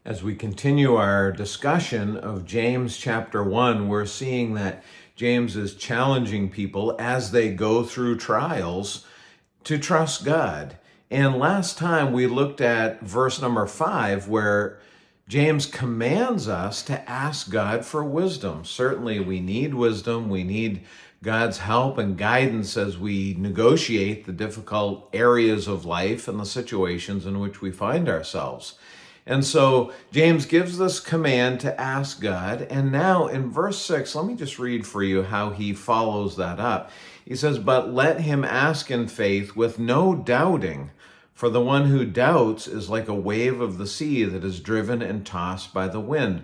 As we continue our discussion of James chapter 1, we're seeing that James is challenging people as they go through trials to trust God. And last time we looked at verse number 5, where James commands us to ask God for wisdom. Certainly we need wisdom. We need God's help and guidance as we negotiate the difficult areas of life and the situations in which we find ourselves. And so James gives this command to ask God. And now in verse 6, let me just read for you how he follows that up. He says, "But let him ask in faith with no doubting, for the one who doubts is like a wave of the sea that is driven and tossed by the wind."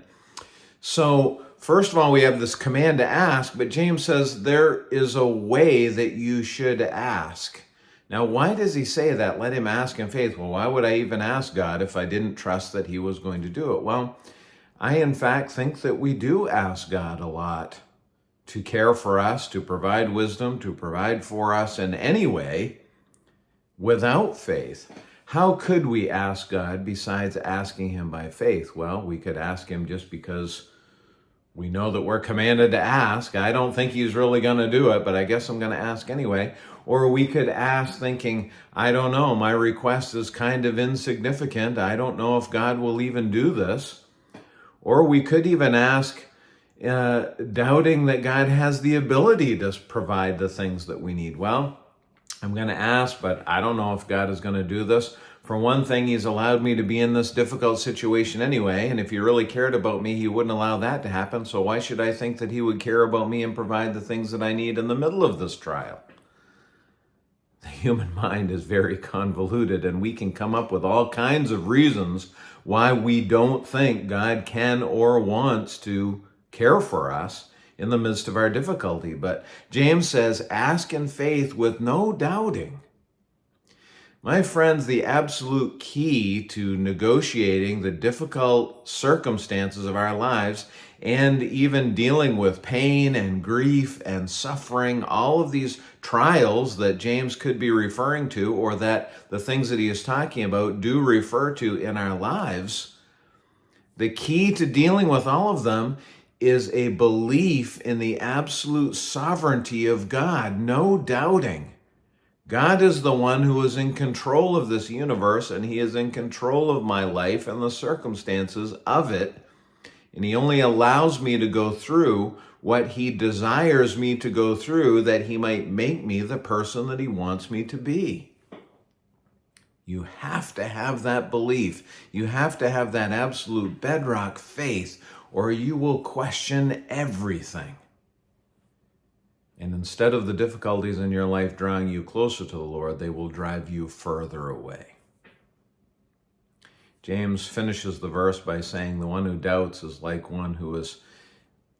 So first of all, we have this command to ask, but James says there is a way that you should ask. Now, why does he say that? Let him ask in faith. Well, why would I even ask God if I didn't trust that he was going to do it? Well, I in fact think that we do ask God a lot to care for us, to provide wisdom, to provide for us in any way without faith. How could we ask God besides asking him by faith? Well, we could ask him just because we know that we're commanded to ask. I don't think he's really going to do it, but I guess I'm going to ask anyway. Or we could ask thinking, I don't know, my request is kind of insignificant. I don't know if God will even do this. Or we could even ask doubting that God has the ability to provide the things that we need. Well, I'm going to ask, but I don't know if God is going to do this. For one thing, he's allowed me to be in this difficult situation anyway, and if he really cared about me, he wouldn't allow that to happen, so why should I think that he would care about me and provide the things that I need in the middle of this trial? The human mind is very convoluted, and we can come up with all kinds of reasons why we don't think God can or wants to care for us in the midst of our difficulty. But James says, ask in faith with no doubting. My friends, the absolute key to negotiating the difficult circumstances of our lives and even dealing with pain and grief and suffering, all of these trials that James could be referring to, or that the things that he is talking about do refer to in our lives, the key to dealing with all of them is a belief in the absolute sovereignty of God, no doubting. God is the one who is in control of this universe, and he is in control of my life and the circumstances of it. And he only allows me to go through what he desires me to go through, that he might make me the person that he wants me to be. You have to have that belief. You have to have that absolute bedrock faith, or you will question everything. And instead of the difficulties in your life drawing you closer to the Lord, they will drive you further away. James finishes the verse by saying, the one who doubts is like one who is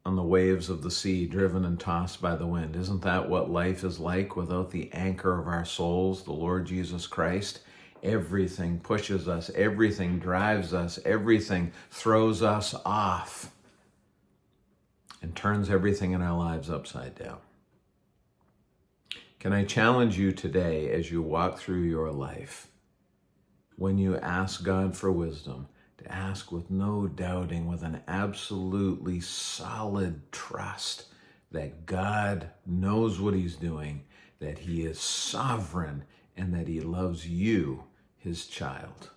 on the waves of the sea, driven and tossed by the wind. Isn't that what life is like without the anchor of our souls, the Lord Jesus Christ? Everything pushes us, everything drives us, everything throws us off and turns everything in our lives upside down. Can I challenge you today as you walk through your life, when you ask God for wisdom, to ask with no doubting, with an absolutely solid trust that God knows what he's doing, that he is sovereign, and that he loves you, his child.